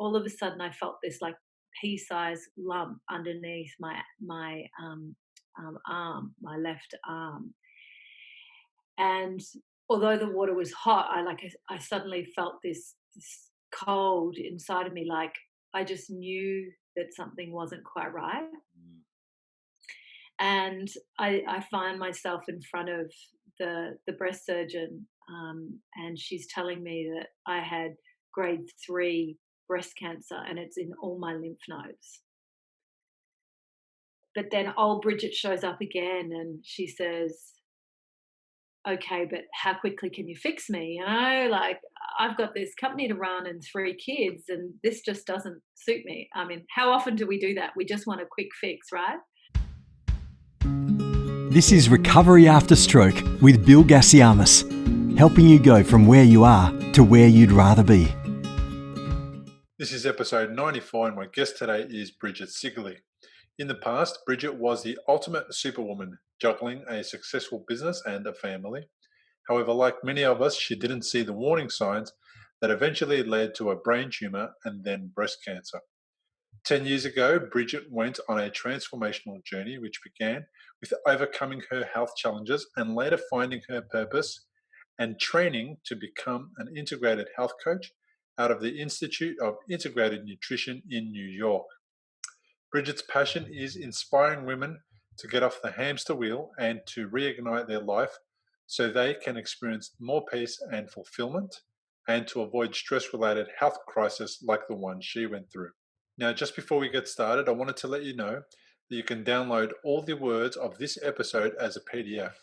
all of a sudden I felt this like pea-sized lump underneath my arm, my left arm. And although the water was hot, I suddenly felt this cold inside of me, like I just knew that something wasn't quite right. Mm. And I find myself in front of the breast surgeon, and she's telling me that I had grade 3 breast cancer, and it's in all my lymph nodes. But then old Bridget shows up again, and she says, "Okay, but how quickly can you fix me?" Like, I've got this company to run and 3 kids, and this just doesn't suit me. I mean, how often do we do that? We just want a quick fix, right? This is Recovery After Stroke with Bill Gassiamis, helping you go from where you are to where you'd rather be. This is episode 94, and my guest today is Brigette Sigley. In the past, Brigette was the ultimate superwoman, juggling a successful business and a family. However, like many of us, she didn't see the warning signs that eventually led to a brain tumor and then breast cancer. 10 years ago, Brigette went on a transformational journey which began with overcoming her health challenges and later finding her purpose and training to become an integrated health coach out of the Institute of Integrated Nutrition in New York. Brigitte's passion is inspiring women to get off the hamster wheel and to reignite their life so they can experience more peace and fulfillment and to avoid stress-related health crises like the one she went through. Now, just before we get started, I wanted to let you know that you can download all the words of this episode as a PDF.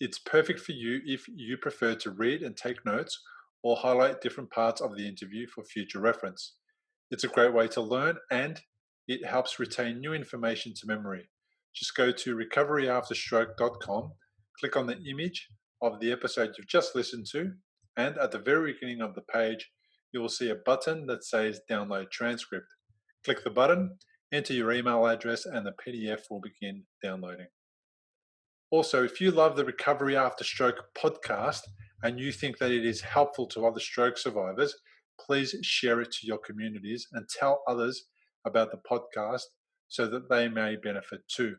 It's perfect for you if you prefer to read and take notes or highlight different parts of the interview for future reference. It's a great way to learn and it helps retain new information to memory. Just go to recoveryafterstroke.com, click on the image of the episode you've just listened to, and at the very beginning of the page, you will see a button that says Download Transcript. Click the button, enter your email address, and the PDF will begin downloading. Also, if you love the Recovery After Stroke podcast and you think that it is helpful to other stroke survivors, please share it to your communities and tell others about the podcast so that they may benefit too.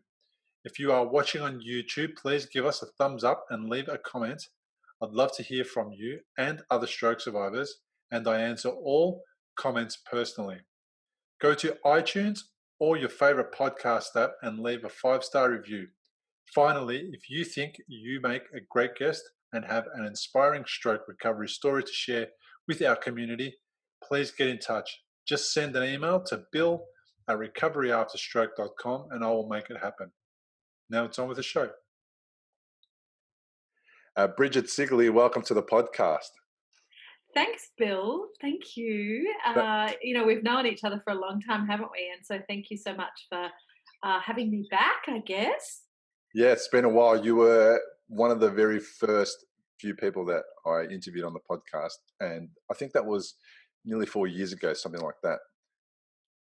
If you are watching on YouTube, please give us a thumbs up and leave a comment. I'd love to hear from you and other stroke survivors, and I answer all comments personally. Go to iTunes or your favorite podcast app and leave a 5-star review. Finally, if you think you make a great guest and have an inspiring stroke recovery story to share with our community, please get in touch. Just send an email to bill@recoveryafterstroke.com and I will make it happen. Now it's on with the show. Brigette Sigley, welcome to the podcast. Thanks, Bill. Thank you. We've known each other for a long time, haven't we? And so thank you so much for having me back, I guess. Yeah, it's been a while. You were one of the very first few people that I interviewed on the podcast, and I think that was nearly 4 years ago, something like that.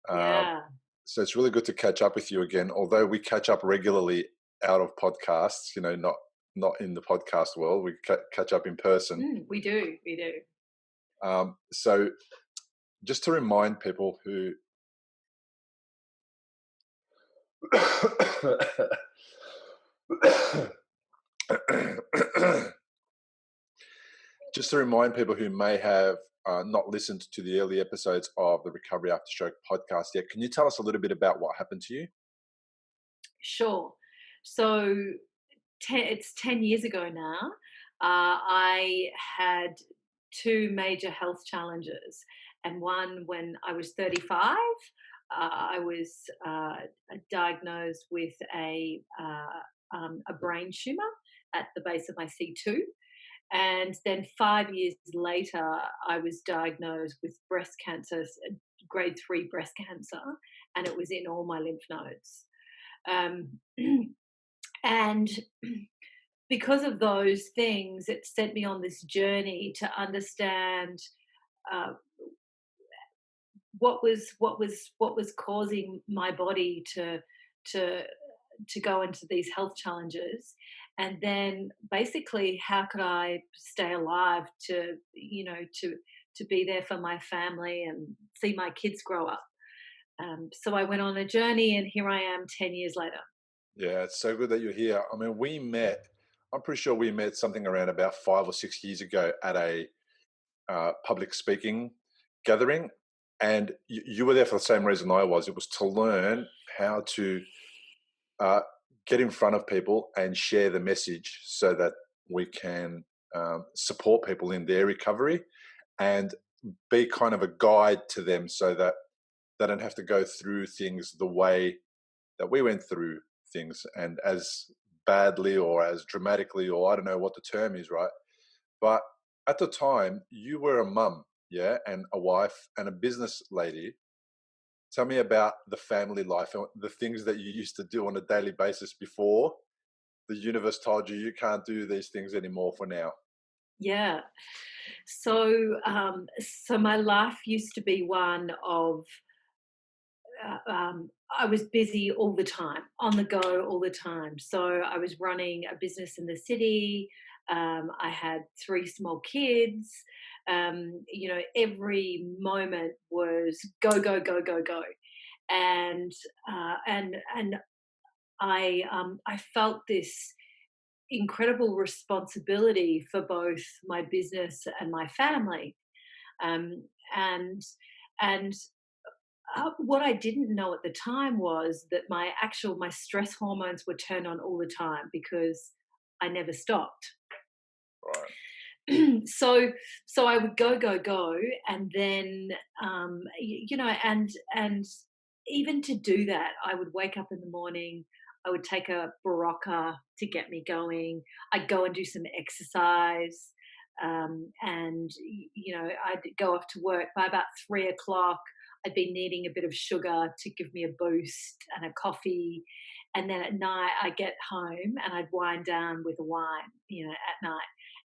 Yeah. So it's really good to catch up with you again, although we catch up regularly out of podcasts, not in the podcast world. We catch up in person. We do. So just to remind people who may have not listened to the early episodes of the Recovery After Stroke podcast yet, can you tell us a little bit about what happened to you? Sure. So it's 10 years ago now. I had 2 major health challenges, and one when I was 35. I was diagnosed with a brain tumor at the base of my C2. And then 5 years later, I was diagnosed with breast cancer, grade 3 breast cancer, and it was in all my lymph nodes. And because of those things, it sent me on this journey to understand uh, what was causing my body to go into these health challenges, and then basically how could I stay alive to to be there for my family and see my kids grow up. So I went on a journey, and here I am 10 years later. Yeah, it's so good that you're here. I mean, I'm pretty sure we met something around about 5 or 6 years ago at a public speaking gathering. And you were there for the same reason I was. It was to learn how to uh, get in front of people and share the message so that we can support people in their recovery and be kind of a guide to them so that they don't have to go through things the way that we went through things and as badly or as dramatically, or I don't know what the term is, right? But at the time, you were a mum, yeah, and a wife and a business lady. Tell me about the family life and the things that you used to do on a daily basis before the universe told you you can't do these things anymore for now. Yeah. So my life used to be one of I was busy all the time, on the go all the time. So I was running a business in the city. I had three small kids. Every moment was go, go, go, go, go, and I felt this incredible responsibility for both my business and my family. Um, and and what I didn't know at the time was that my stress hormones were turned on all the time because I never stopped. Right. so I would go go go, and then and even to do that, I would wake up in the morning. I would take a Barocca to get me going. I'd go and do some exercise, and I'd go off to work by about 3 o'clock. I'd be needing a bit of sugar to give me a boost and a coffee. And then at night, I'd get home and I'd wind down with a wine, at night.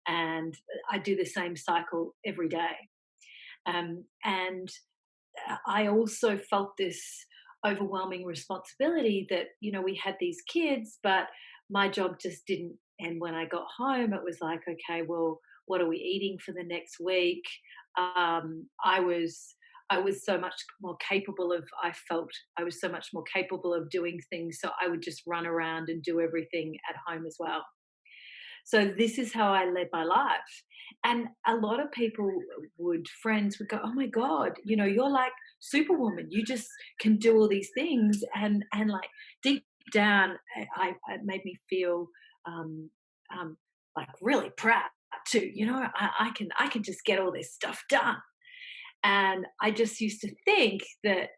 And I do the same cycle every day. And I also felt this overwhelming responsibility that, we had these kids, but my job just didn't end when I got home. It was like, okay, well, what are we eating for the next week? I was so much more capable of, I felt I was so much more capable of doing things. So I would just run around and do everything at home as well. So this is how I led my life. And a lot of people friends would go, oh my God, you're like Superwoman. You just can do all these things. And like deep down, it made me feel um, like really proud too. I can just get all this stuff done. And I just used to think that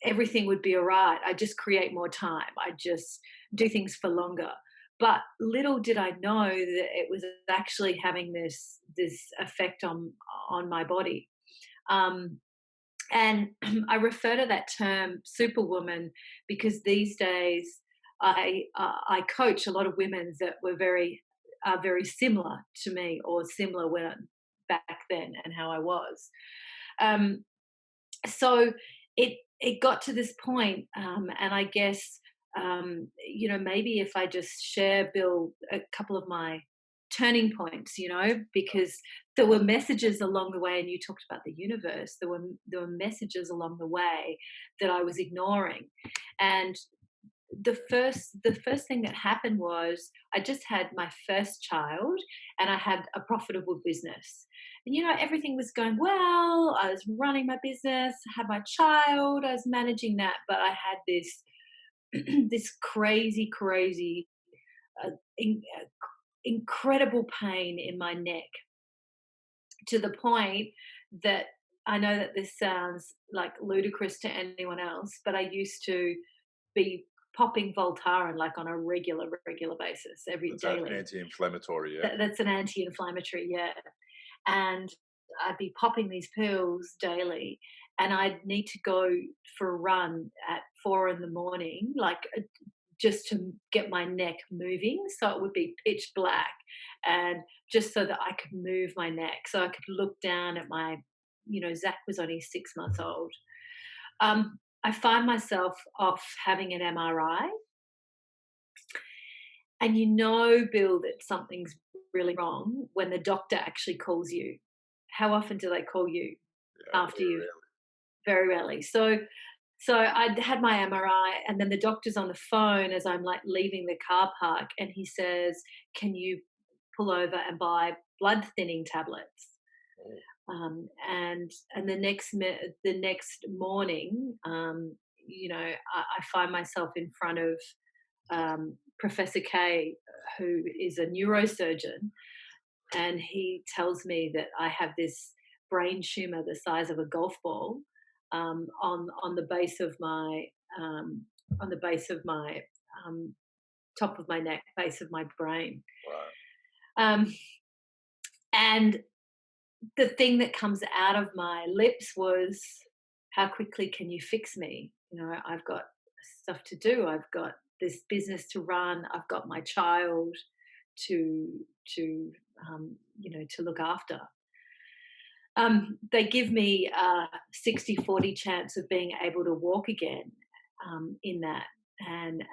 everything would be all right. I just create more time. I just do things for longer. But little did I know that it was actually having this effect on my body. And I refer to that term Superwoman because these days I coach a lot of women that are very similar to me, or similar when back then and how I was. Um, so it got to this point, and I guess maybe if I just share, Bill, a couple of my turning points, because there were messages along the way, and you talked about the universe. There were messages along the way that I was ignoring, and the first thing that happened was I just had my first child, and I had a profitable business. And everything was going well. I was running my business, I had my child, I was managing that, but I had this this crazy uh, in, uh, incredible pain in my neck, to the point that I know that this sounds like ludicrous to anyone else, but I used to be popping Voltaren like on a regular basis, every That's that daily. anti-inflammatory, yeah. That's an anti-inflammatory, yeah. And I'd be popping these pills daily, and I'd need to go for a run at 4 in the morning, like just to get my neck moving. So it would be pitch black, and just so that I could move my neck, so I could look down at Zach was only 6 months old. I find myself off having an MRI, and Bill, that something's really wrong when the doctor actually calls you. How often do they call you Yeah, after very you've rarely. very rarely. So I had my MRI, and then the doctor's on the phone as I'm like leaving the car park, and he says, "Can you pull over and buy blood thinning tablets?" Oh, And the next morning, I find myself in front of Professor K, who is a neurosurgeon, and he tells me that I have this brain tumor the size of a golf ball, on the base of my um, on the base of my um, top of my neck, base of my brain. wow. Um, and the thing that comes out of my lips was, "How quickly can you fix me? I've got stuff to do. I've got this business to run. I've got my child to to to look after." They give me a 60-40 chance of being able to walk again, in that, and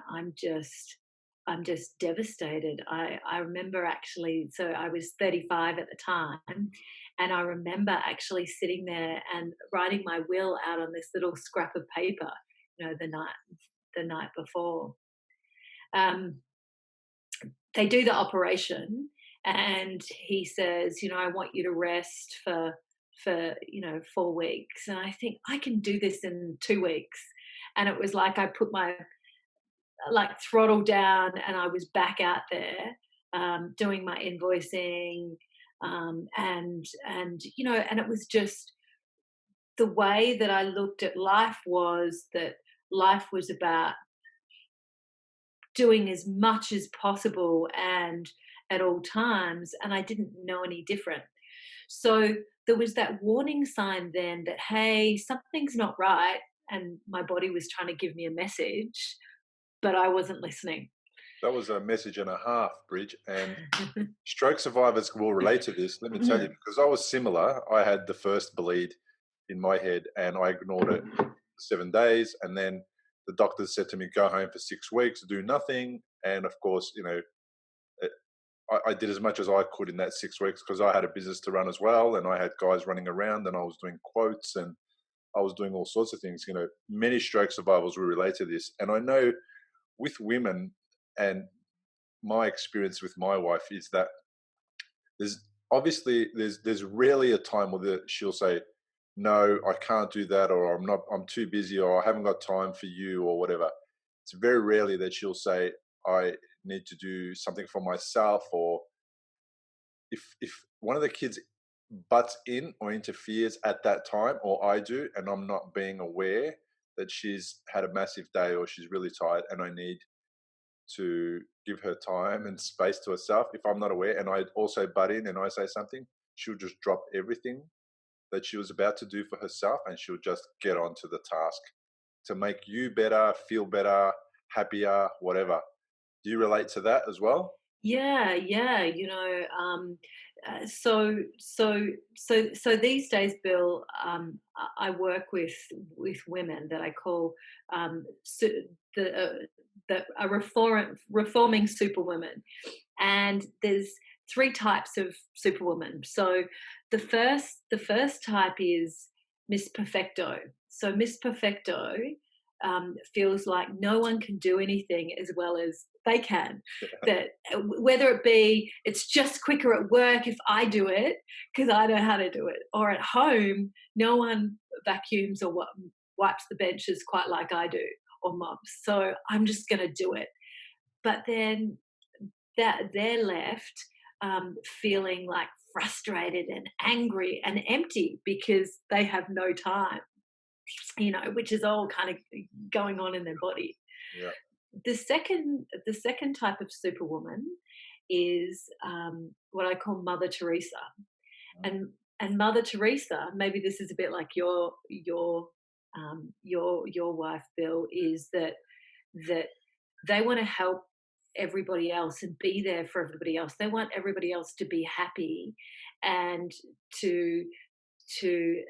I'm just devastated. I remember, actually, so I was 35 at the time, and I remember actually sitting there and writing my will out on this little scrap of paper, the night before. Um, they do the operation, and he says, "I want you to rest for 4 weeks." And I think I can do this in 2 weeks. And it was like I put my throttle down, and I was back out there, doing my invoicing, and it was just the way that I looked at life, was that life was about doing as much as possible and at all times, and I didn't know any different. So there was that warning sign then that, hey, something's not right, and my body was trying to give me a message, but I wasn't listening. That was a message and a half, Bridge. And stroke survivors will relate to this. Let me tell you, because I was similar. I had the first bleed in my head and I ignored it for 7 days. And then the doctor said to me, go home for 6 weeks, do nothing. And of course, it, I did as much as I could in that 6 weeks because I had a business to run as well. And I had guys running around and I was doing quotes and I was doing all sorts of things. Many stroke survivors will relate to this. And I know with women, and my experience with my wife is that there's rarely a time where she'll say, no, I can't do that, or I'm too busy, or I haven't got time for you, or whatever. It's very rarely that she'll say, I need to do something for myself, or if one of the kids butts in or interferes at that time, or I do, and I'm not being aware that she's had a massive day or she's really tired and I need to give her time and space to herself. If I'm not aware and I also butt in and I say something, she'll just drop everything that she was about to do for herself and she'll just get on to the task to make you better, feel better, happier, whatever. Do you relate to that as well? Yeah, yeah. So these days, Bill, I work with women that I call, the a reforming superwomen, and there's three types of superwoman. So the first type is Miss Perfecto. So Miss Perfecto, feels like no one can do anything as well as they can. That, whether it be it's just quicker at work if I do it because I know how to do it, or at home no one vacuums or wipes the benches quite like I do, or mops. So I'm just going to do it. But then that they're left, feeling like frustrated and angry and empty because they have no time, which is all kind of going on in their body. Yeah. The second type of superwoman is, what I call Mother Teresa, and Mother Teresa. Maybe this is a bit like your wife, Bill. Is that they want to help everybody else and be there for everybody else. They want everybody else to be happy and to to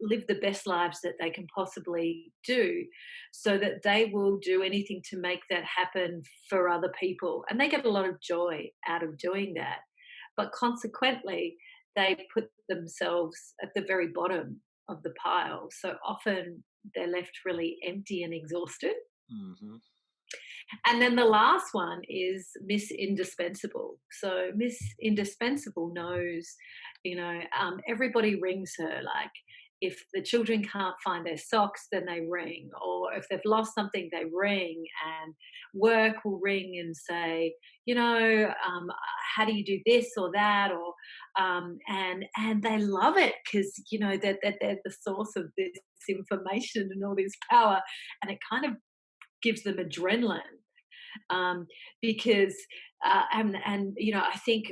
live the best lives that they can possibly do, so that they will do anything to make that happen for other people. And they get a lot of joy out of doing that. But consequently, they put themselves at the very bottom of the pile. So often they're left really empty and exhausted. Hmm. And then the last one is Miss Indispensable. So Miss Indispensable knows, everybody rings her. Like if the children can't find their socks, then they ring. Or if they've lost something, they ring. And work will ring and say, how do you do this or that? Or and they love it because that they're the source of this information and all this power, and it kind of gives them adrenaline, um, because I think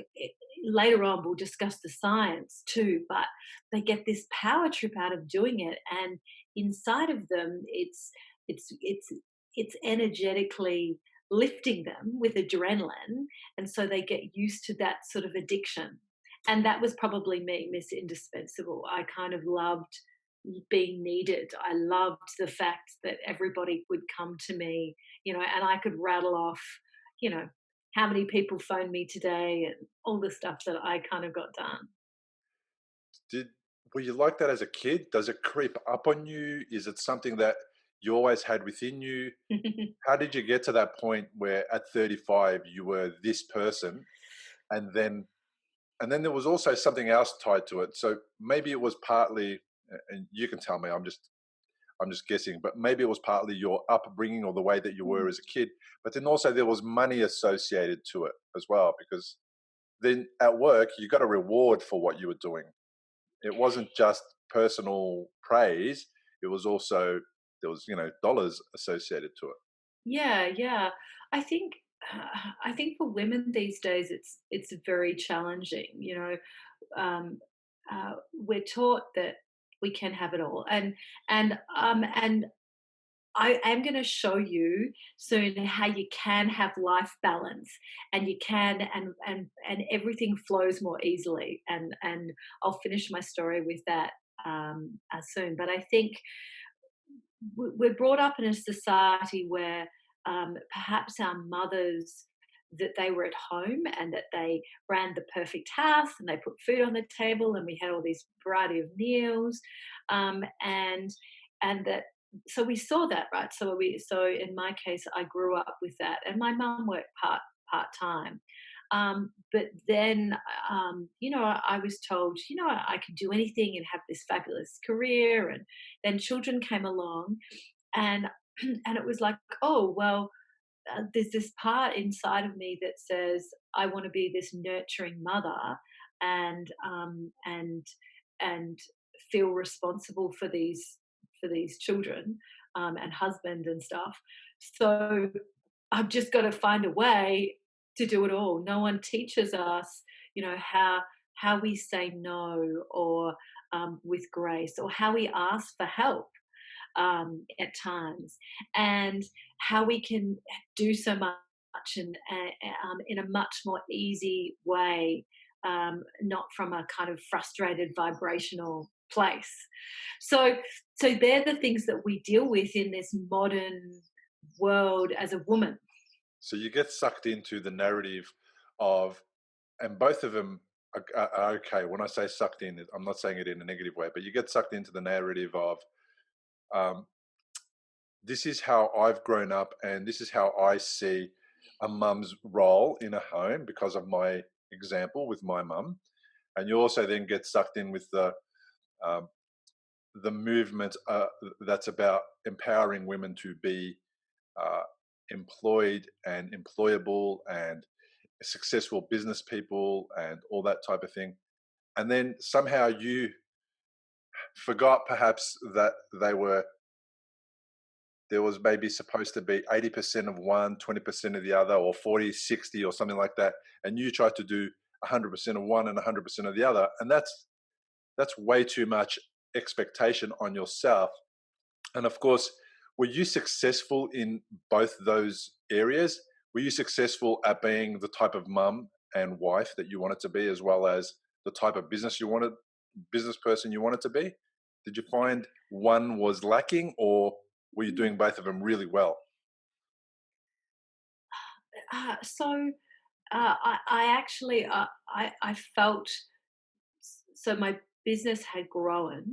later on we'll discuss the science too, but they get this power trip out of doing it, and inside of them it's energetically lifting them with adrenaline, and so they get used to that sort of addiction. And that was probably me, Miss Indispensable. I kind of loved being needed. I loved the fact that everybody would come to me, and I could rattle off, you know, how many people phoned me today and all the stuff that I kind of got done. Did Were you like that as a kid? Does it creep up on you? Is it something that you always had within you? How did you get to that point where at 35 you were this person, and then there was also something else tied to it. So maybe it was partly, and you can tell me, I'm just guessing, but maybe it was partly your upbringing or the way that you were as a kid. But then also there was money associated to it as well, because then at work you got a reward for what you were doing. It wasn't just personal praise. It was also, there was, dollars associated to it. Yeah, yeah. I think I think for women these days it's very challenging. We're taught that we can have it all, and I am going to show you soon how you can have life balance, and you can, and everything flows more easily. And I'll finish my story with that soon. But I think we're brought up in a society where perhaps our mothers, that they were at home and that they ran the perfect house and they put food on the table and we had all these variety of meals, and that, so we saw that, right? So in my case I grew up with that, and my mum worked part time. But then, I was told, I could do anything and have this fabulous career. And then children came along, and and it was like, oh well, there's this part inside of me that says I want to be this nurturing mother, and and feel responsible for these children, and husband and stuff. So I've just got to find a way to do it all. No one teaches us, how we say no, or with grace, or how we ask for help at times, and how we can do so much in a much more easy way, not from a kind of frustrated vibrational place. So, so they're the things that we deal with in this modern world as a woman. So you get sucked into the narrative of, and both of them are okay. When I say sucked in, I'm not saying it in a negative way, but you get sucked into the narrative of, um, this is how I've grown up, and this is how I see a mum's role in a home because of my example with my mum. And you also then get sucked in with um, the movement that's about empowering women to be uh, employed and employable and successful business people and all that type of thing. And then somehow you forgot perhaps that there was maybe supposed to be 80% of one, 20% of the other, or 40, 60, or something like that. And you tried to do 100% of one and 100% of the other. And that's way too much expectation on yourself. And of course, were you successful in both those areas? Were you successful at being the type of mum and wife that you wanted to be, as well as the type of business you wanted business person you wanted to be? Did you find one was lacking, or were you doing both of them really well? So I actually I felt so my business had grown,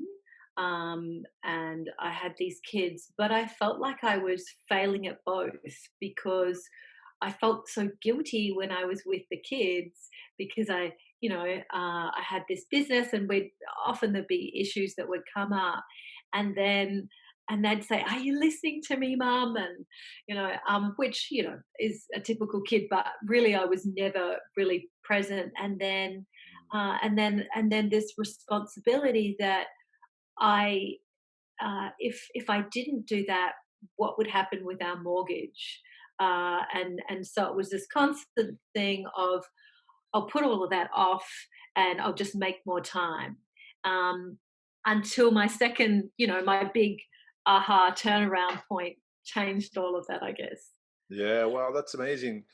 and I had these kids, but I felt like I was failing at both because I felt so guilty when I was with the kids because I had this business, and we'd often there'd be issues that would come up, and then and they'd say, "Are you listening to me, Mum?" And which is a typical kid, but really I was never really present. And then this responsibility that I if I didn't do that, what would happen with our mortgage? And so it was this constant thing of I'll put all of that off and I'll just make more time, um, until my second, my big aha turnaround point changed all of that, I guess. Yeah, wow, that's amazing.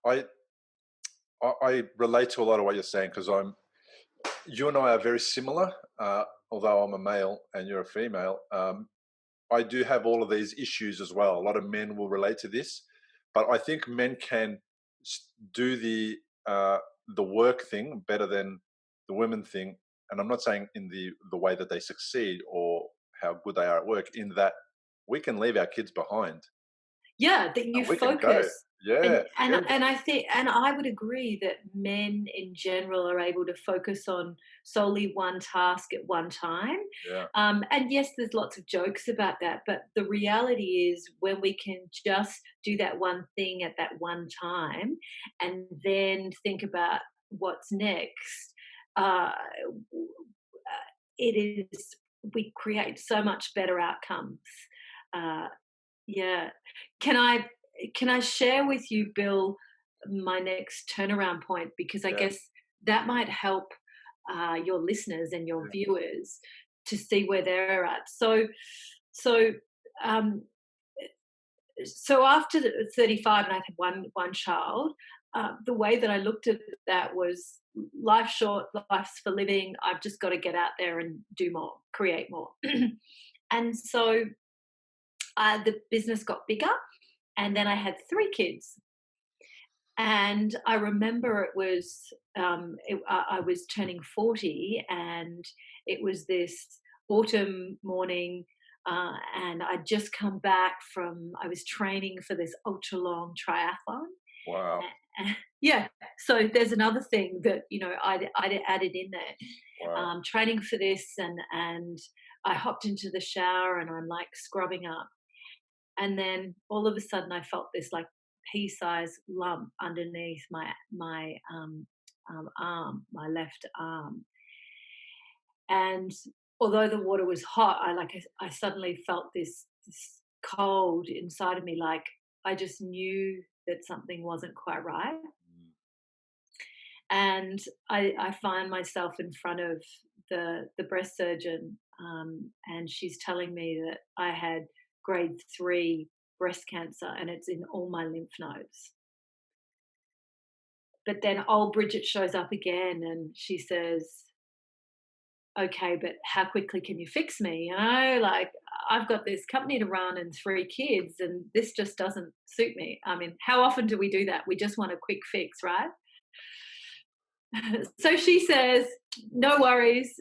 I I relate to a lot of what you're saying because you and I are very similar. Although I'm a male and you're a female, I do have all of these issues as well. A lot of men will relate to this, but I think men can do uh, the work thing better than the women thing. And I'm not saying in the way that they succeed or how good they are at work. In that we can leave our kids behind Yeah, that you and we can go. focus. Yeah, And and yeah, and I think, and I would agree that men in general are able to focus on solely one task at one time. yeah, And yes, there's lots of jokes about that, but the reality is when we can just do that one thing at that one time and then think about what's next, uh, it is we create so much better outcomes. Uh, yeah. Can I can I share with you, Bill, my next turnaround point? Because I yeah, guess that might help your listeners and your yeah. viewers to see where they're at. So um, so after 35 and I had one child, the way that I looked at that was life short, life's for living. I've just got to get out there and do more, create more. And so the business got bigger, and then I had three kids. And I remember I was turning 40, and it was this autumn morning, and I'd just come back I was training for this ultra long triathlon. Wow, Yeah, so there's another thing that I'd added in there, wow. training for this, and I hopped into the shower and I'm like scrubbing up, and then all of a sudden I felt this like pea-sized lump underneath my arm, my left arm. And although the water was hot, I suddenly felt this cold inside of me, like I just knew that something wasn't quite right. Mm. And I find myself in front of the breast surgeon, and she's telling me that I had grade 3 breast cancer, and it's in all my lymph nodes. But then old Bridget shows up again, and she says, "Okay, but how quickly can you fix me? Like I've got this company to run and three kids, and this just doesn't suit me." I mean, how often do we do that? We just want a quick fix, right? So she says, "No worries.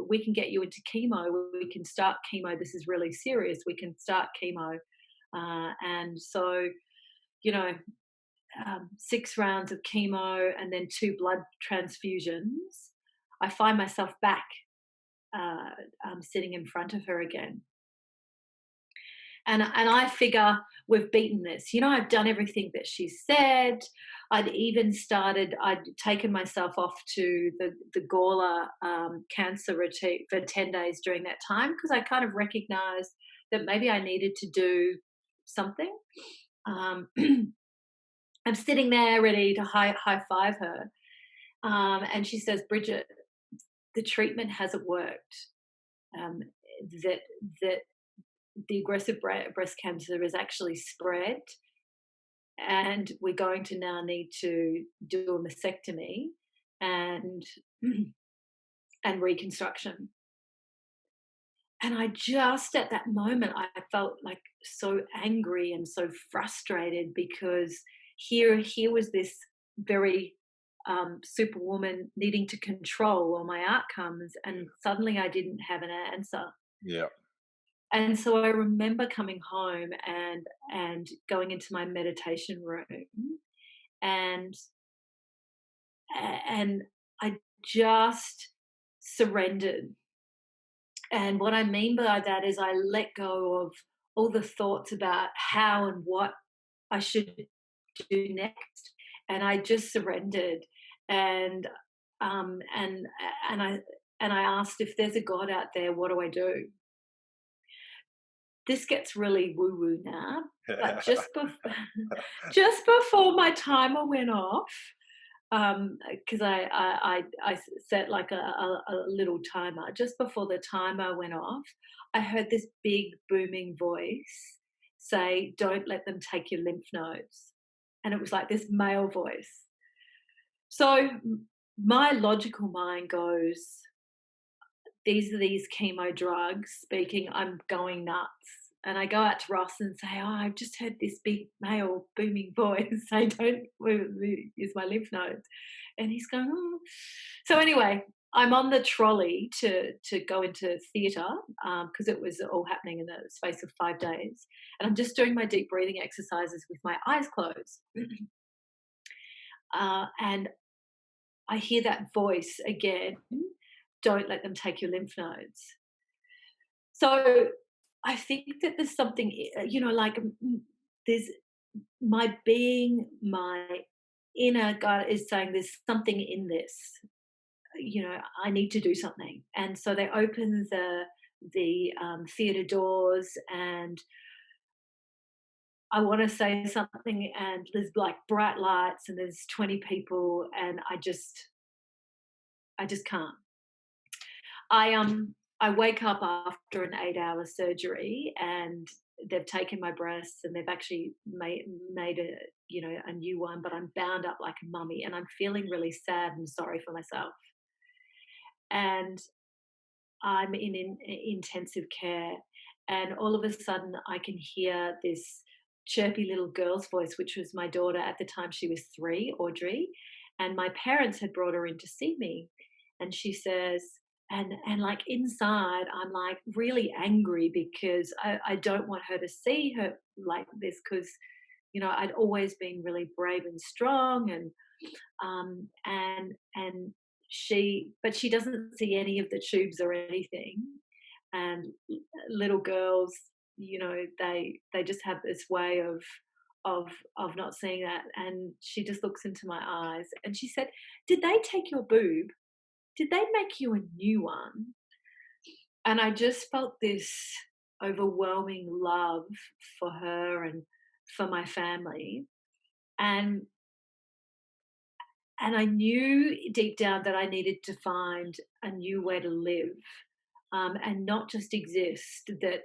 We can get you into chemo. We can start chemo. This is really serious. We can start chemo." And so, you know, 6 rounds of chemo and then 2 blood transfusions. I find myself back uh, sitting in front of her again. And I figure we've beaten this. I've done everything that she said. I'd taken myself off to the Gawler cancer retreat for 10 days during that time because I kind of recognized that maybe I needed to do something. Um, I'm sitting there ready to high five her. And she says, "Bridget, the treatment hasn't worked. Um, that that the aggressive breast cancer is actually spread, and we're going to now need to do a mastectomy." And and reconstruction. And I just at that moment, I felt like so angry and so frustrated because here was this very superwoman needing to control all my outcomes, and suddenly I didn't have an answer. Yeah. And so I remember coming home and going into my meditation room, and and I just surrendered. And what I mean by that is I let go of all the thoughts about how and what I should do next, and I just surrendered. And um, and and I and I asked, if there's a God out there, what do I do? This gets really woo woo now, but just before my timer went off, because I set like a little timer. Just before the timer went off, I heard this big booming voice say, "Don't let them take your lymph nodes," and it was like this male voice. So my logical mind goes, these are these chemo drugs speaking, I'm going nuts. And I go out to Ross and say, oh, I've just heard this big male booming voice say, don't use my lymph nodes. And he's going, oh. So anyway, I'm on the trolley to go into theatre because it was all happening in the space of 5 days. And I'm just doing my deep breathing exercises with my eyes closed. And I hear that voice again, don't let them take your lymph nodes. So I think that there's something, like there's my being, my inner God is saying there's something in this, I need to do something. And so they open the theatre doors, and I want to say something, and there's like bright lights and there's 20 people, and I just can't. I wake up after an 8-hour surgery, and they've taken my breasts, and they've actually made a new one, but I'm bound up like a mummy, and I'm feeling really sad and sorry for myself. And I'm in intensive care, and all of a sudden I can hear this chirpy little girl's voice, which was my daughter at the time. She was 3, Audrey, and my parents had brought her in to see me, and she says, and like inside I'm like really angry because I don't want her to see her like this, because I'd always been really brave and strong, and she doesn't see any of the tubes or anything. And little girls, they just have this way of not seeing that. And she just looks into my eyes and she said, did they take your boob? Did they make you a new one? And I just felt this overwhelming love for her and for my family. And I knew deep down that I needed to find a new way to live, and not just exist. That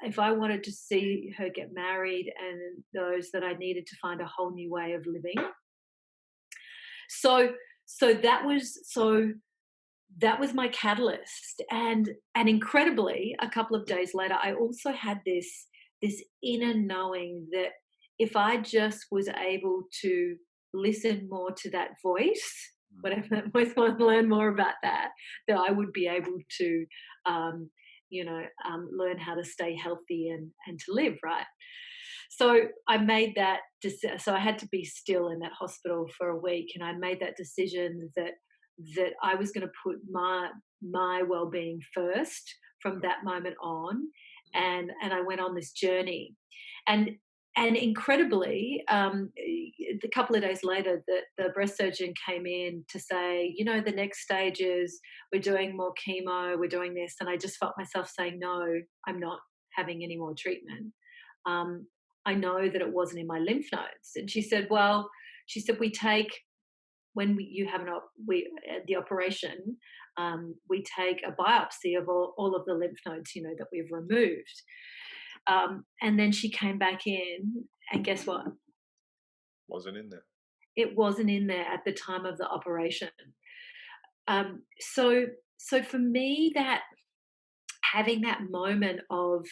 if I wanted to see her get married and those, that I needed to find a whole new way of living. So that was my catalyst. And incredibly, a couple of days later, I also had this inner knowing that if I just was able to listen more to that voice, whatever that voice, want to learn more about that I would be able to, learn how to stay healthy and to live, right? So I made that so I had to be still in that hospital for a week, and I made that decision that I was going to put my well-being first from that moment on, and I went on this journey, and incredibly, a couple of days later, the breast surgeon came in to say, the next stage is we're doing more chemo, we're doing this, and I just felt myself saying, no, I'm not having any more treatment. I know that it wasn't in my lymph nodes, and she said, we take. When you have the operation, we take a biopsy of all of the lymph nodes, that we've removed. And then she came back in, and guess what? Wasn't in there. It wasn't in there at the time of the operation. So for me, that having that moment of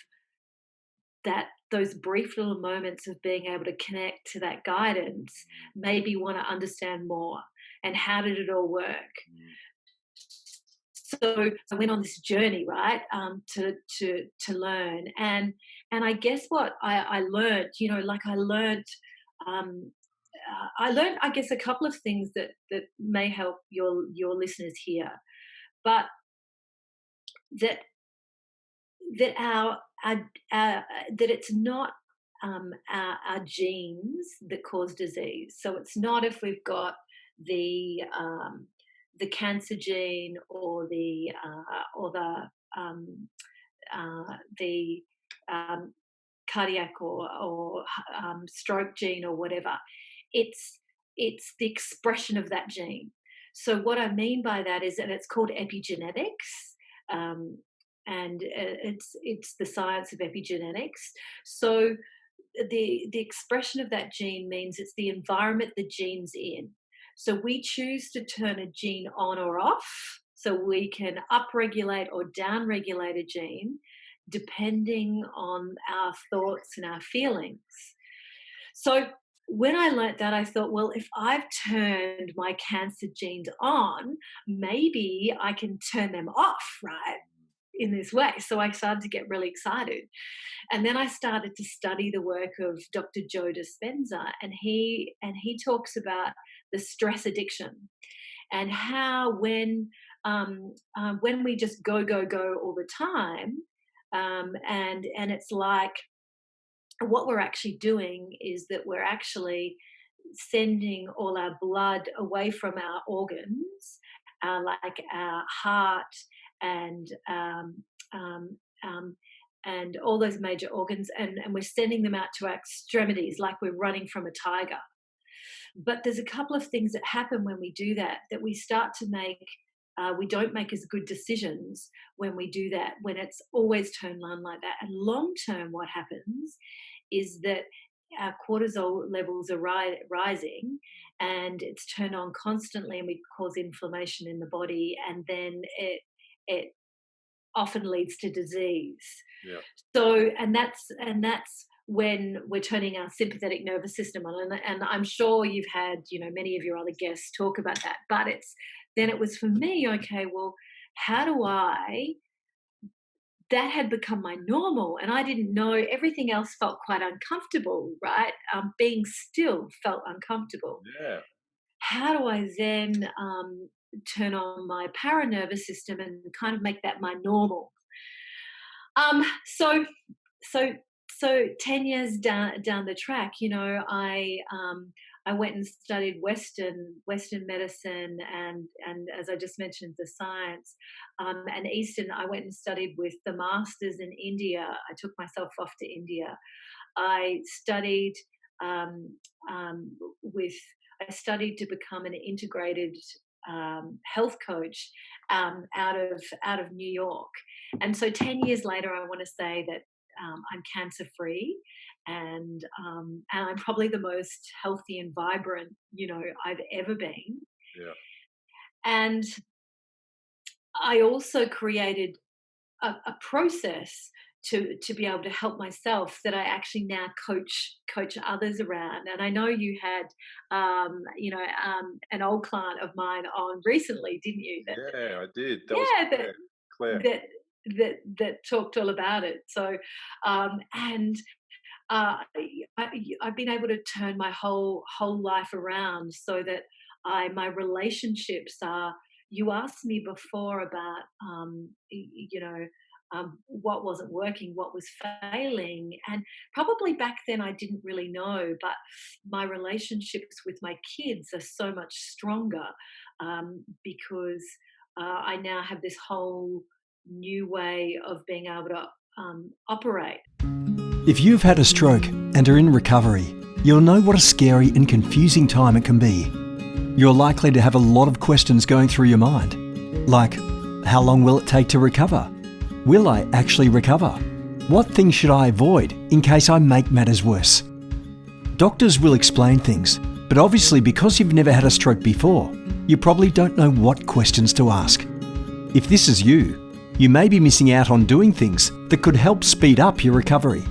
those brief little moments of being able to connect to that guidance made me want to understand more. And how did it all work? So I went on this journey, right, to learn, and I guess what I learned, um, I learned, I guess, a couple of things that may help your listeners here, but that that it's not our genes that cause disease. So it's not if we've got the cancer gene or the cardiac or stroke gene or whatever. It's the expression of that gene. So what I mean by that is, and it's called epigenetics. And it's the science of epigenetics. So the expression of that gene means it's the environment the gene's in. So we choose to turn a gene on or off. So we can upregulate or downregulate a gene depending on our thoughts and our feelings. So when I learnt that, I thought, well, if I've turned my cancer genes on, maybe I can turn them off, right, in this way. So I started to get really excited. And then I started to study the work of Dr. Joe Dispenza, and he talks about the stress addiction and how when we just go all the time, and it's like what we're actually doing is that we're actually sending all our blood away from our organs, like our heart and all those major organs, and we're sending them out to our extremities like we're running from a tiger. But there's a couple of things that happen when we do that we start to make. We don't make as good decisions when we do that, when it's always turned on like that. And long term, what happens is that our cortisol levels are rising, and it's turned on constantly, and we cause inflammation in the body, and then it often leads to disease. Yeah. So, and that's when we're turning our sympathetic nervous system on, and I'm sure you've had, many of your other guests talk about that. But then it was for me, okay, well, how do that had become my normal, and I didn't know, everything else felt quite uncomfortable, right? Being still felt uncomfortable. Yeah. How do I then turn on my paranervous system and kind of make that my normal? So 10 years down the track, I went and studied Western medicine and as I just mentioned, the science, and Eastern. I went and studied with the masters in India. I took myself off to India. I studied to become an integrated health coach out of New York. And so 10 years later, I want to say that I'm cancer free, and I'm probably the most healthy and vibrant, I've ever been. Yeah. And I also created a process to be able to help myself that I actually now coach others around. And I know you had, an old client of mine on recently, didn't you? Yeah, I did. Claire. That talked all about it. So, I've been able to turn my whole life around so that my relationships are. You asked me before about, what wasn't working, what was failing, and probably back then I didn't really know. But my relationships with my kids are so much stronger because I now have this whole new way of being able to operate. If you've had a stroke and are in recovery, you'll know what a scary and confusing time it can be. You're likely to have a lot of questions going through your mind, like, how long will it take to recover? Will I actually recover? What things should I avoid in case I make matters worse? Doctors will explain things, but obviously because you've never had a stroke before, you probably don't know what questions to ask. If this is you, you may be missing out on doing things that could help speed up your recovery.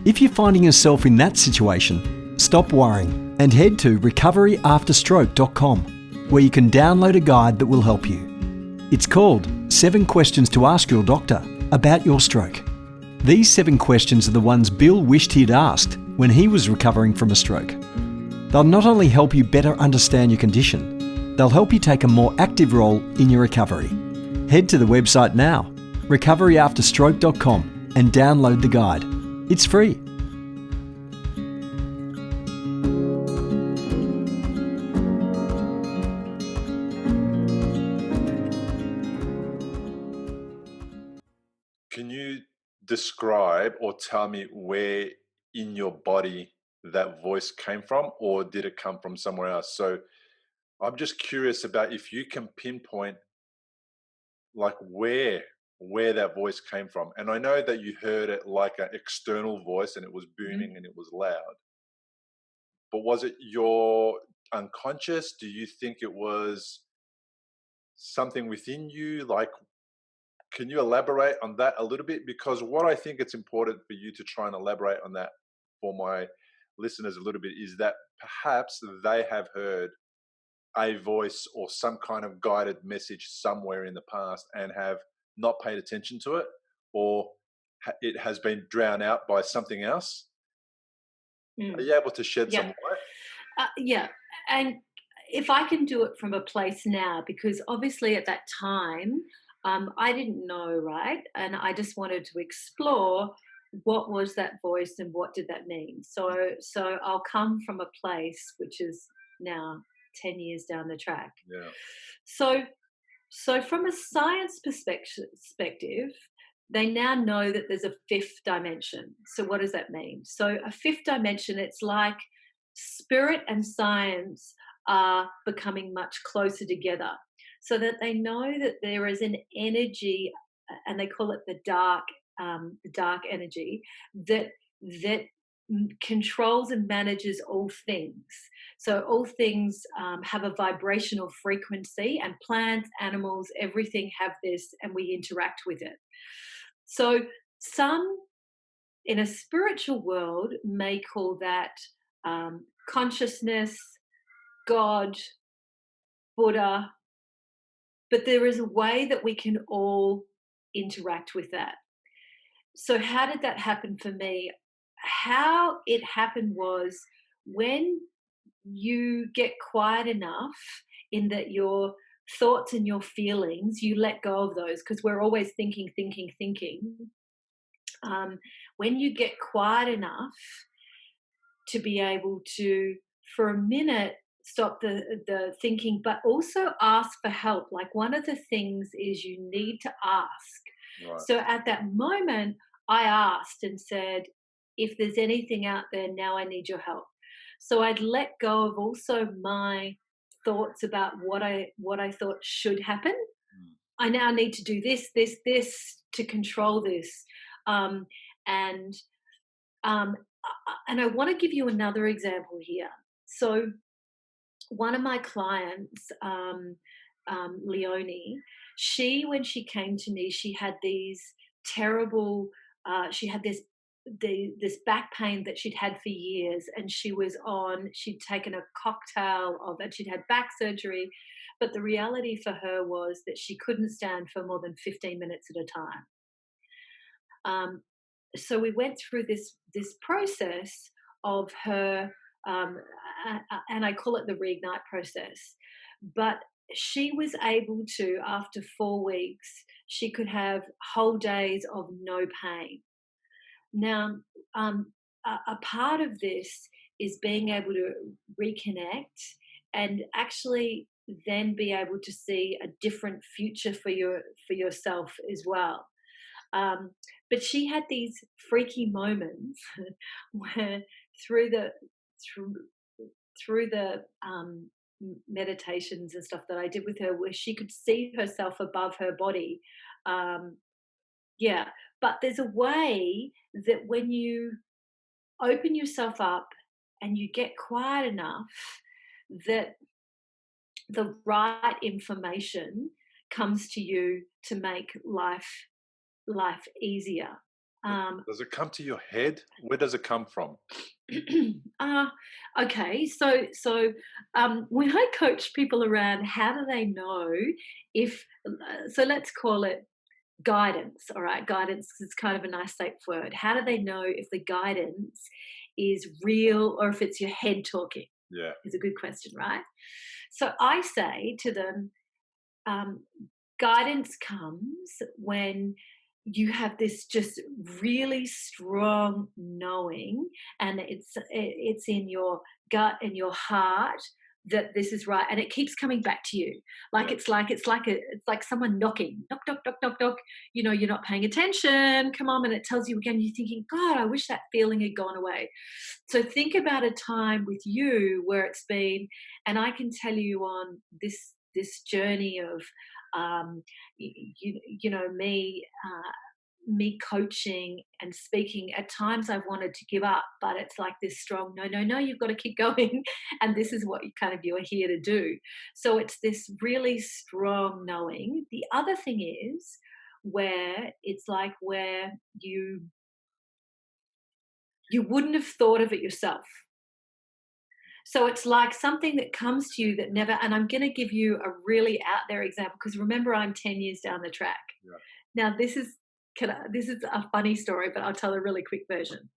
If you're finding yourself in that situation, stop worrying and head to recoveryafterstroke.com, where you can download a guide that will help you. It's called 7 Questions to Ask Your Doctor About Your Stroke. These 7 questions are the ones Bill wished he'd asked when he was recovering from a stroke. They'll not only help you better understand your condition, they'll help you take a more active role in your recovery. Head to the website now, recoveryafterstroke.com, and download the guide. It's free. Can you describe or tell me where in your body that voice came from, or did it come from somewhere else? So I'm just curious about if you can pinpoint like where that voice came from. And I know that you heard it like an external voice and it was booming and it was loud. But was it your unconscious? Do you think it was something within you? Like, can you elaborate on that a little bit? Because what I think it's important for you to try and elaborate on that for my listeners a little bit is that perhaps they have heard a voice or some kind of guided message somewhere in the past and have not paid attention to it, or it has been drowned out by something else. Are you able to shed some Yeah. light? Yeah. And if I can do it from a place now, because obviously at that time, I didn't know, right? And I just wanted to explore what was that voice and what did that mean. So I'll come from a place which is now 10 years down the track. Yeah. So from a science perspective, they now know that there's a 5th dimension. So what does that mean? So a 5th dimension, it's like spirit and science are becoming much closer together, so that they know that there is an energy, and they call it the dark energy that controls and manages all things. So all things have a vibrational frequency, and plants, animals, everything have this, and we interact with it. So some in a spiritual world may call that consciousness, God, Buddha, but there is a way that we can all interact with that. So how did that happen for me? How it happened was when you get quiet enough in that your thoughts and your feelings, you let go of those, because we're always thinking. When you get quiet enough to be able to, for a minute, stop the thinking, but also ask for help. Like, one of the things is you need to ask. Right. So at that moment, I asked and said, if there's anything out there now, I need your help. So I'd let go of also my thoughts about what I thought should happen. I now need to do this to control this. And I want to give you another example here. So one of my clients, Leonie, when she came to me, she had these terrible, she had this back pain that she'd had for years, and she'd taken a cocktail of it. She'd had back surgery, but the reality for her was that she couldn't stand for more than 15 minutes at a time. So we went through this process of her, and I call it the Reignite process. But she was able to, after 4 weeks, she could have whole days of no pain. Now, a part of this is being able to reconnect and actually then be able to see a different future for yourself as well. But she had these freaky moments where through the meditations and stuff that I did with her, where she could see herself above her body. But there's a way that when you open yourself up and you get quiet enough, that the right information comes to you to make life easier. Um, Does it come to your head? Where does it come from? uh, okay, when I coach people around, how do they know if? So let's call it guidance. All right, guidance is kind of a nice safe word. How do they know if the guidance is real or if it's your head talking? Yeah. Is a good question, right? So I say to them, um, guidance comes when you have this just really strong knowing, and it's in your gut and your heart that this is right, and it keeps coming back to you. Like Yeah. it's like someone knocking, knock, knock, knock, knock, knock. You're not paying attention. Come on, and it tells you again. You're thinking, God, I wish that feeling had gone away. So think about a time with you where it's been, and I can tell you on this journey of me coaching and speaking. At times I've wanted to give up, but it's like this strong no, no, no, you've got to keep going. And this is what you are here to do. So it's this really strong knowing. The other thing is where it's like where you wouldn't have thought of it yourself. So it's like something that comes to you that never, and I'm going to give you a really out there example because remember, I'm 10 years down the track. Yeah. Now, this is a funny story, but I'll tell a really quick version.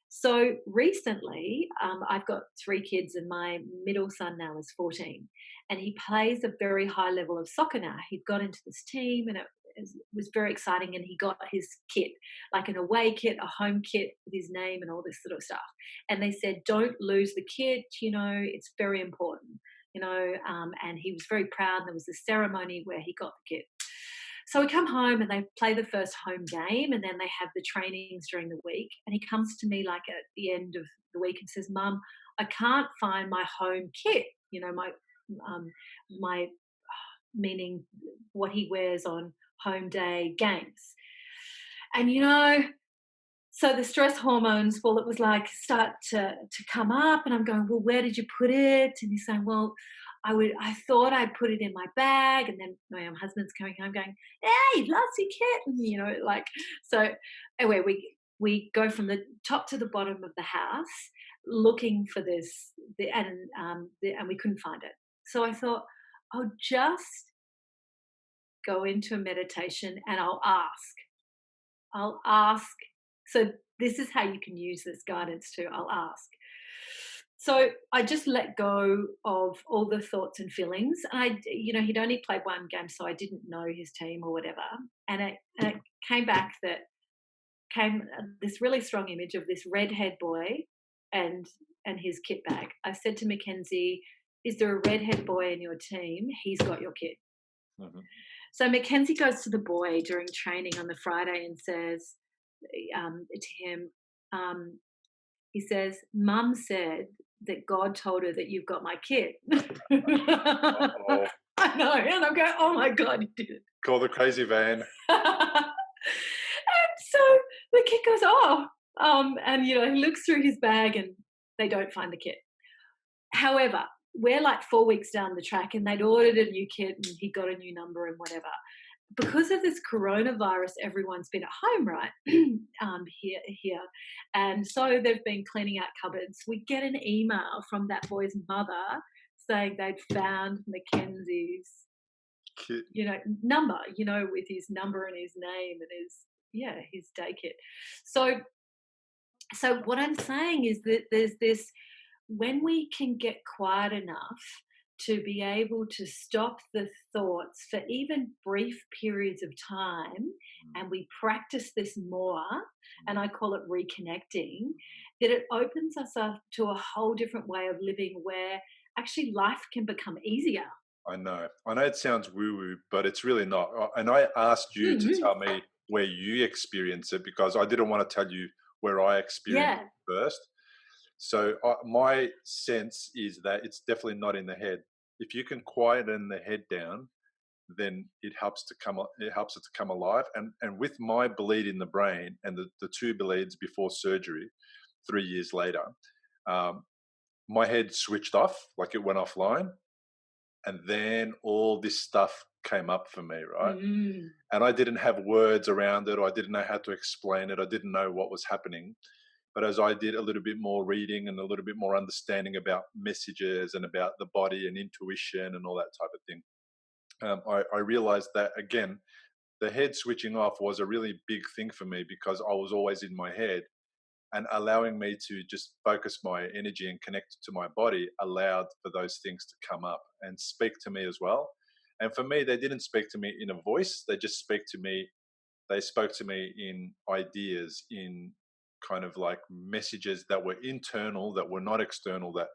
So recently, I've got 3 kids, and my middle son now is 14, and he plays a very high level of soccer now. He got into this team, and it was very exciting. And he got his kit, like an away kit, a home kit with his name, and all this sort of stuff. And they said, "Don't lose the kit. It's very important." And he was very proud. And there was a ceremony where he got the kit. So we come home and they play the first home game, and then they have the trainings during the week. And he comes to me like at the end of the week and says, "Mum, I can't find my home kit. My meaning what he wears on home day games." And so the stress hormones, well, it was like start to come up, and I'm going, "Well, where did you put it?" And he's saying, "Well, I thought I put it in my bag." And then my husband's coming home going, "Hey, you've lost your kit." And, so anyway, we go from the top to the bottom of the house looking for this, and we couldn't find it. So I thought, I'll just go into a meditation and I'll ask. I'll ask. So this is how you can use this guidance too. I'll ask. So I just let go of all the thoughts and feelings. He'd only played one game, so I didn't know his team or whatever. And it came back this really strong image of this redhead boy and his kit bag. I said to Mackenzie, "Is there a redhead boy in your team? He's got your kit." Mhm. So Mackenzie goes to the boy during training on the Friday and says to him, he says, "Mum said that God told her that you've got my kit." Uh-oh. I know, and I'm going, "Oh my God, he did." Call the crazy van. And so the kid goes, "Oh," and he looks through his bag and they don't find the kit. However, we're like 4 weeks down the track, and they'd ordered a new kit, and he got a new number and whatever. Because of this coronavirus, everyone's been at home, right? Here, and so they've been cleaning out cupboards. We get an email from that boy's mother saying they'd found Mackenzie's, Kid. number, with his number and his name and his day kit. So what I'm saying is that there's this, when we can get quiet enough to be able to stop the thoughts for even brief periods of time, and we practice this more, and I call it reconnecting, that it opens us up to a whole different way of living where actually life can become easier. I know it sounds woo-woo, but it's really not. And I asked you to Mhm. tell me where you experience it because I didn't want to tell you where I experienced Yeah. it first. So my sense is that it's definitely not in the head. If you can quieten the head down, then it helps it helps it to come alive. And with my bleed in the brain and the 2 bleeds before surgery, 3 years later, um, my head switched off, like it went offline. And then all this stuff came up for me, right? Mm. And I didn't have words around it, or I didn't know how to explain it. I didn't know what was happening. But as I did a little bit more reading and a little bit more understanding about messages and about the body and intuition and all that type of thing, I realized that, again, the head switching off was a really big thing for me, because I was always in my head, and allowing me to just focus my energy and connect to my body allowed for those things to come up and speak to me as well. And for me, they didn't speak to me in a voice. They spoke to me in ideas, in kind of like messages that were internal, that were not external, that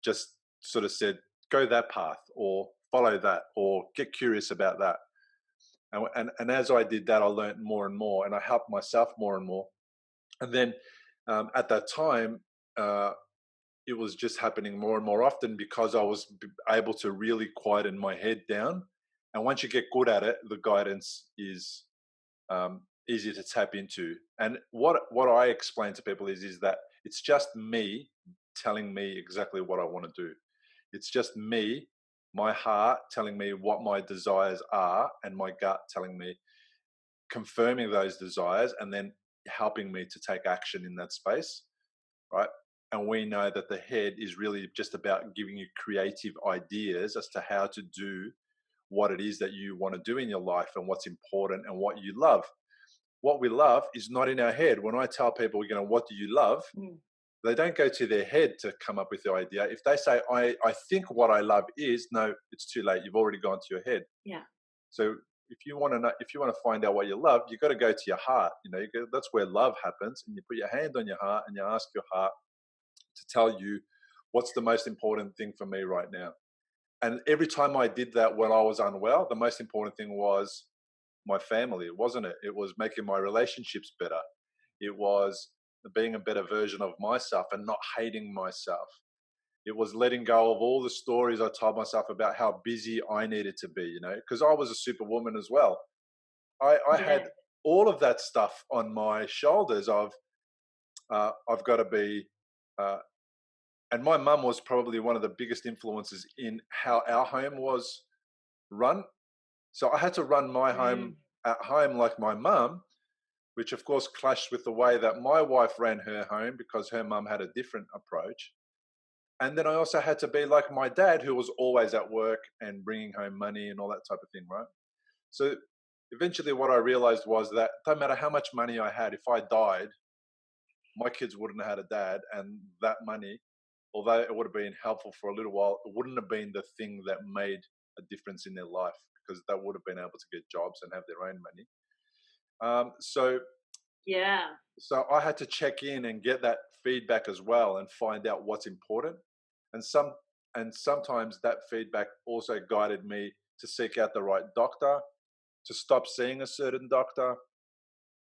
just sort of said, go that path, or follow that, or get curious about that. And as I did that, I learned more and more, and I helped myself more and more. And then at that time, it was just happening more and more often, because I was able to really quieten my head down. And once you get good at it, the guidance is easy to tap into. And what I explain to people is that it's just me telling me exactly what I want to do. It's just me, my heart telling me what my desires are, and my gut telling me, confirming those desires, and then helping me to take action in that space, right? And we know that the head is really just about giving you creative ideas as to how to do what it is that you want to do in your life, and what's important, and what you love. What we love is not in our head. When I tell people, what do you love? Mm. They don't go to their head to come up with the idea. If they say, I think what I love is, no, it's too late. You've already gone to your head. Yeah. So if you want to find out what you love, you've got to go to your heart. That's where love happens. And you put your hand on your heart and you ask your heart to tell you, what's the most important thing for me right now. And every time I did that when I was unwell, the most important thing was my family, wasn't it? It was making my relationships better. It was being a better version of myself and not hating myself. It was letting go of all the stories I told myself about how busy I needed to be, because I was a superwoman as well. I Yeah. had all of that stuff on my shoulders of, I've got to be, and my mum was probably one of the biggest influences in how our home was run. So I had to run my home Mm. at home like my mum, which of course clashed with the way that my wife ran her home, because her mum had a different approach. And then I also had to be like my dad, who was always at work and bringing home money and all that type of thing, right? So eventually what I realized was that no matter how much money I had, if I died, my kids wouldn't have had a dad. And that money, although it would have been helpful for a little while, it wouldn't have been the thing that made a difference in their life, because they would have been able to get jobs and have their own money. So Yeah. I had to check in and get that feedback as well, and find out what's important. And sometimes that feedback also guided me to seek out the right doctor, to stop seeing a certain doctor.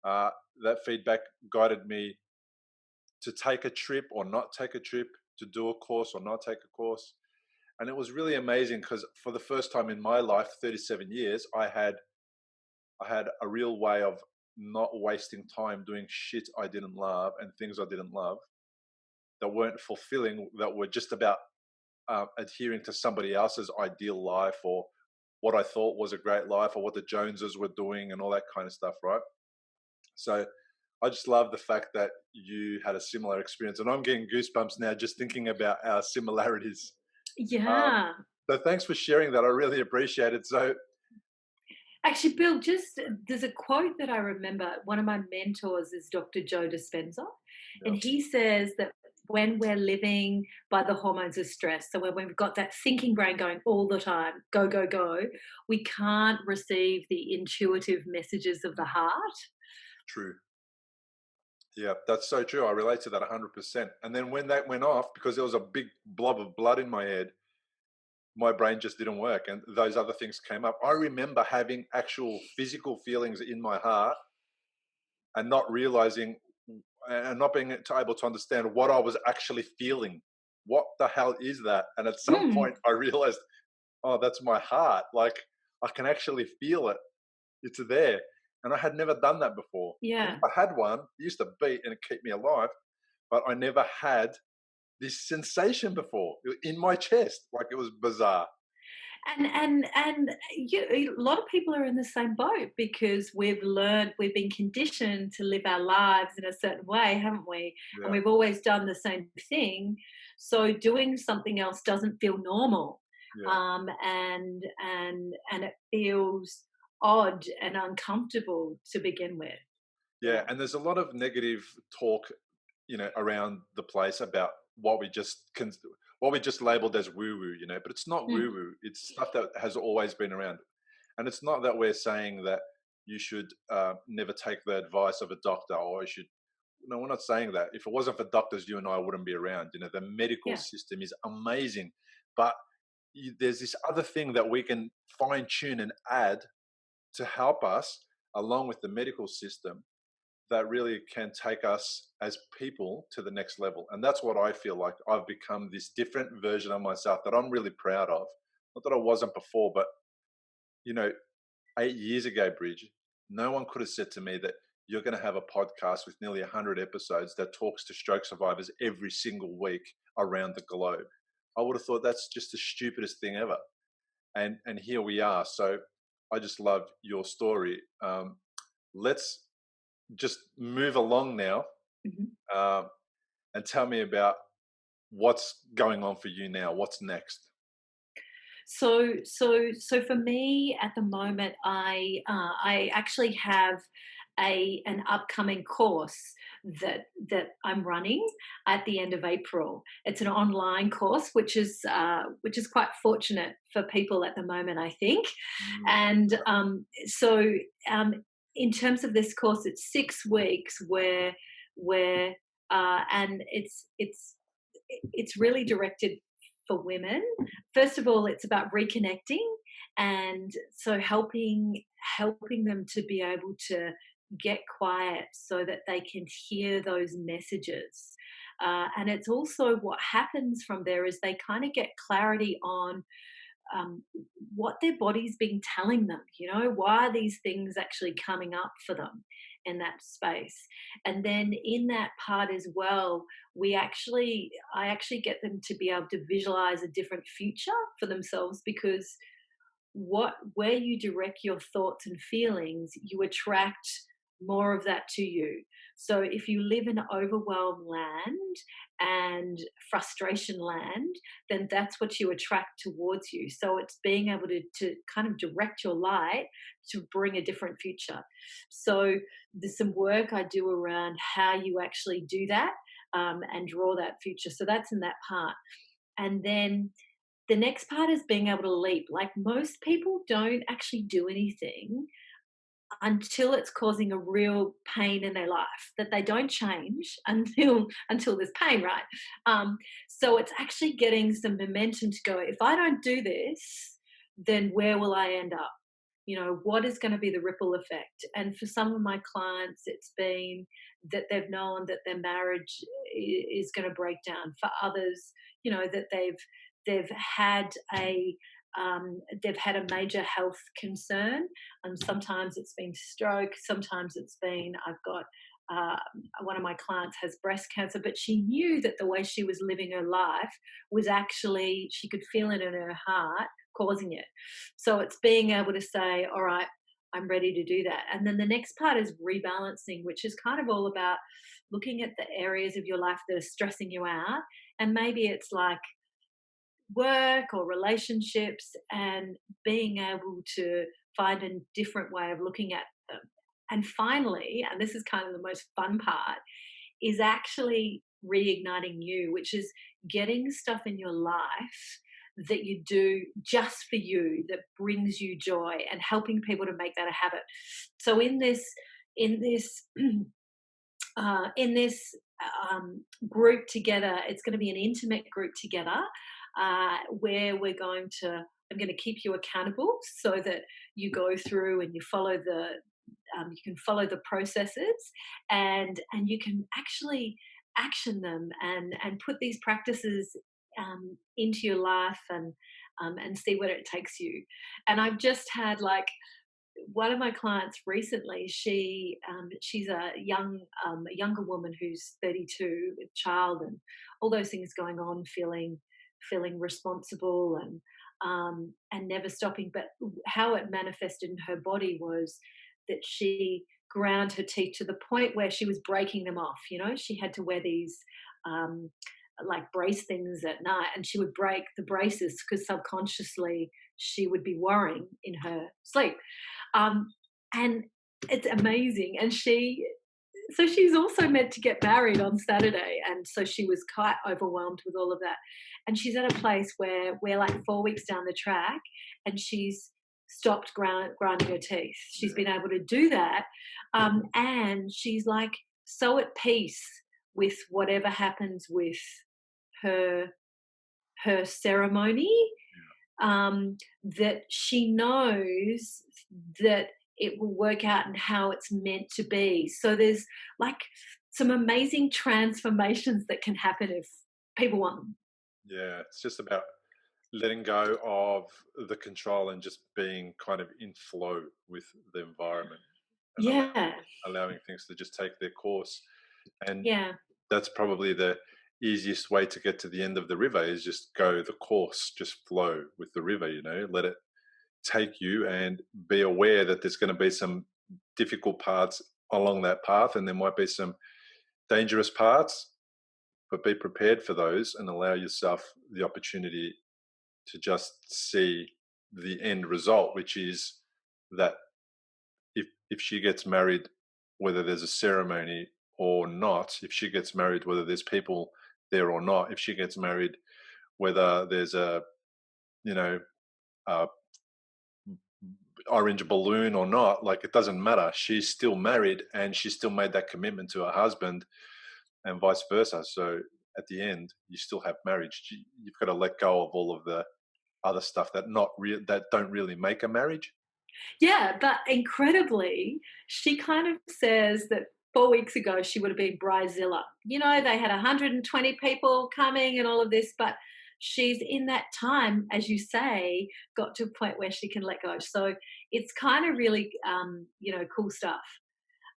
Uh, that feedback guided me to take a trip or not take a trip, to do a course or not take a course. And it was really amazing, because for the first time in my life, 37 years, I had a real way of not wasting time doing shit I didn't love and things I didn't love, that weren't fulfilling, that were just about adhering to somebody else's ideal life, or what I thought was a great life, or what the Joneses were doing, and all that kind of stuff, right? So I just love the fact that you had a similar experience, and I'm getting goosebumps now just thinking about our similarities. Um, Yeah. so thanks for sharing that. I really appreciate it. So Actually, Bill, just there's a quote that I remember. One of my mentors is Dr. Joe Dispenza, yeah, and he says that when we're living by the hormones of stress, so when we've got that thinking brain going all the time, go, go, go, we can't receive the intuitive messages of the heart. true. Yeah, that's so true. I relate to that 100%. And then when that went off, because there was a big blob of blood in my head, my brain just didn't work, and those other things came up. I remember having actual physical feelings in my heart, and not realizing, and not being able to understand what I was actually feeling. What the hell is that? And at some Hmm. point I realized, oh, that's my heart. Like, I can actually feel it. It's there. And I had never done that before. And if Yeah. I had one, it used to beat and keep me alive, but I never had this sensation before in my chest. Like, it was bizarre. And a lot of people are in the same boat because we've been conditioned to live our lives in a certain way, haven't we? And Yeah, we've always done the same thing, so doing something else doesn't feel normal, yeah, and it feels odd and uncomfortable to begin with. yeah. Yeah. And there's a lot of negative talk, around the place about what we just labeled as woo woo, but it's not Mm, woo woo. It's stuff that has always been around. And it's not that we're saying that you should never take the advice of a doctor, or you should. No, we're not saying that. If it wasn't for doctors, you and I wouldn't be around. The medical yeah. system is amazing, but there's this other thing that we can fine tune and add to help us along with the medical system that really can take us as people to the next level. And that's what I feel like I've become, this different version of myself that I'm really proud of. Not that I wasn't before, but you know, 8 years ago, Bridge, no one could have said to me that you're going to have a podcast with nearly 100 episodes that talks to stroke survivors every single week around the globe. I would have thought that's just the stupidest thing ever. And here we are. So I just love your story. Let's just move along now, Mhm. um, and tell me about what's going on for you now. What's next? So for me at the moment, I actually have an upcoming course that I'm running at the end of April. It's an online course, which is quite fortunate for people at the moment, I think. Mm, And um, in terms of this course, it's 6 weeks where and it's really directed for women. First of all, it's about reconnecting, and so helping them to be able to get quiet so that they can hear those messages. And it's also what happens from there is they kind of get clarity on um, what their body's been telling them. Why are these things actually coming up for them in that space? And then in that part as well, I actually get them to be able to visualize a different future for themselves, because where you direct your thoughts and feelings, you attract more of that to you. So if you live in overwhelmed land and frustration land, then that's what you attract towards you. So it's being able to kind of direct your light to bring a different future. So there's some work I do around how you actually do that, and draw that future. So that's in that part. And then the next part is being able to leap. Like, most people don't actually do anything until it's causing a real pain in their life, that they don't change until there's pain, right? So it's actually getting some momentum to go, if I don't do this, then where will I end up? What is going to be the ripple effect? And for some of my clients, it's been that they've known that their marriage is going to break down. For others, that they've had a they've had a major health concern, and sometimes it's been stroke, sometimes it's been, I've got one of my clients has breast cancer, but she knew that the way she was living her life was actually, she could feel it in her heart causing it. So it's being able to say, all right, I'm ready to do that. And then the next part is rebalancing, which is kind of all about looking at the areas of your life that are stressing you out. And maybe it's like work or relationships, and being able to find a different way of looking at them. And finally, and this is kind of the most fun part, is actually reigniting you, which is getting stuff in your life that you do just for you, that brings you joy, and helping people to make that a habit. So in this in this group together, it's going to be an intimate group together, where I'm going to keep you accountable so that you go through and you can follow the processes, and you can actually action them, and put these practices into your life, and see where it takes you. And I've just had, like, one of my clients recently, she's a younger woman who's 32, with child and all those things going on, feeling responsible, and never stopping. But how it manifested in her body was that she ground her teeth to the point where she was breaking them off. She had to wear these like brace things at night, and she would break the braces because subconsciously she would be worrying in her sleep. And it's amazing. And she's also meant to get married on Saturday, and so she was quite overwhelmed with all of that. And she's at a place where we're like 4 weeks down the track, and she's stopped grinding her teeth. She's been able to do that, and she's like so at peace with whatever happens with her ceremony, that she knows that it will work out and how it's meant to be. So there's like some amazing transformations that can happen if people want them. Yeah, it's just about letting go of the control and just being kind of in flow with the environment. And allowing things to just take their course. And that's probably the easiest way to get to the end of the river, is just go the course, just flow with the river, let it take you, and be aware that there's going to be some difficult parts along that path, and there might be some dangerous parts, but be prepared for those and allow yourself the opportunity to just see the end result, which is that if she gets married, whether there's a ceremony or not, if she gets married, whether there's people there or not, if she gets married, whether there's a orange balloon or not, like, it doesn't matter. She's still married, and she still made that commitment to her husband, and vice versa. So at the end, you still have marriage. You've got to let go of all of the other stuff that don't really make a marriage. Yeah, but incredibly, she kind of says that 4 weeks ago she would have been bridezilla. They had 120 people coming and all of this, but she's in that time, as you say, got to a point where she can let go. So it's kind of really, cool stuff.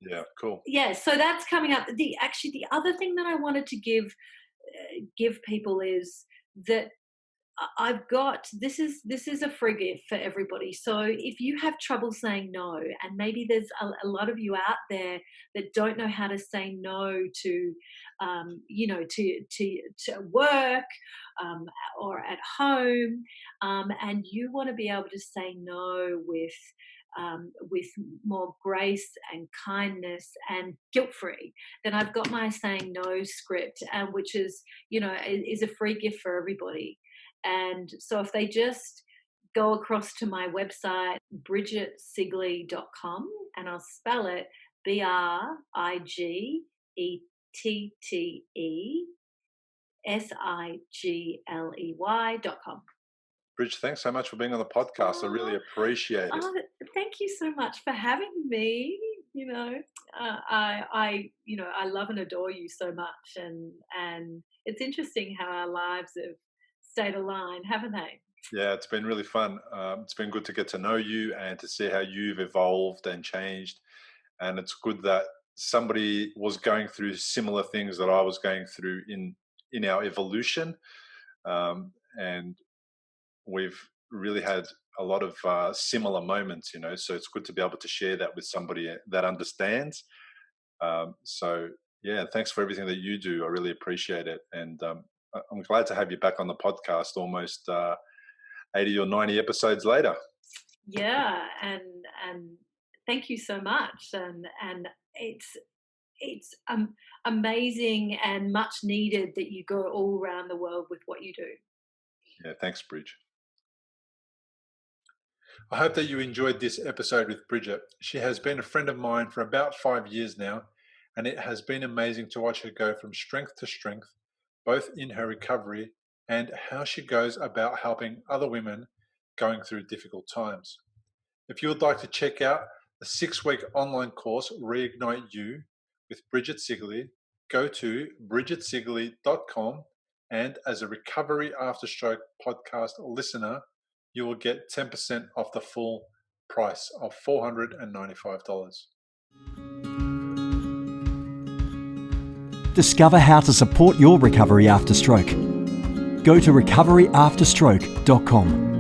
Yeah, cool. Yeah, so that's coming up. The other thing that I wanted to give people is that I've got, this is a free gift for everybody. So if you have trouble saying no, and maybe there's a lot of you out there that don't know how to say no to, to work or at home, and you want to be able to say no with more grace and kindness and guilt-free, then I've got my saying no script, which is a free gift for everybody. And so if they just go across to my website, BrigetteSigley.com, and I'll spell it BrigetteSigley.com. Bridge, thanks so much for being on the podcast. I really appreciate it. Thank you so much for having me. I love and adore you so much, and it's interesting how our lives have stayed aligned, haven't they? Yeah, it's been really fun. It's been good to get to know you and to see how you've evolved and changed. And it's good that somebody was going through similar things that I was going through in our evolution. And we've really had a lot of similar moments, so it's good to be able to share that with somebody that understands. So yeah, thanks for everything that you do. I really appreciate it. And I'm glad to have you back on the podcast almost 80 or 90 episodes later. Yeah, and thank you so much. And it's amazing and much needed that you go all around the world with what you do. Yeah, thanks, Bridge. I hope that you enjoyed this episode with Brigette. She has been a friend of mine for about 5 years now, and it has been amazing to watch her go from strength to strength, both in her recovery and how she goes about helping other women going through difficult times. If you would like to check out the 6-week online course, Reignite You, with Brigette Sigley, go to BrigetteSigley.com, and as a Recovery After Stroke podcast listener, you will get 10% off the full price of $495. Discover how to support your recovery after stroke. Go to recoveryafterstroke.com.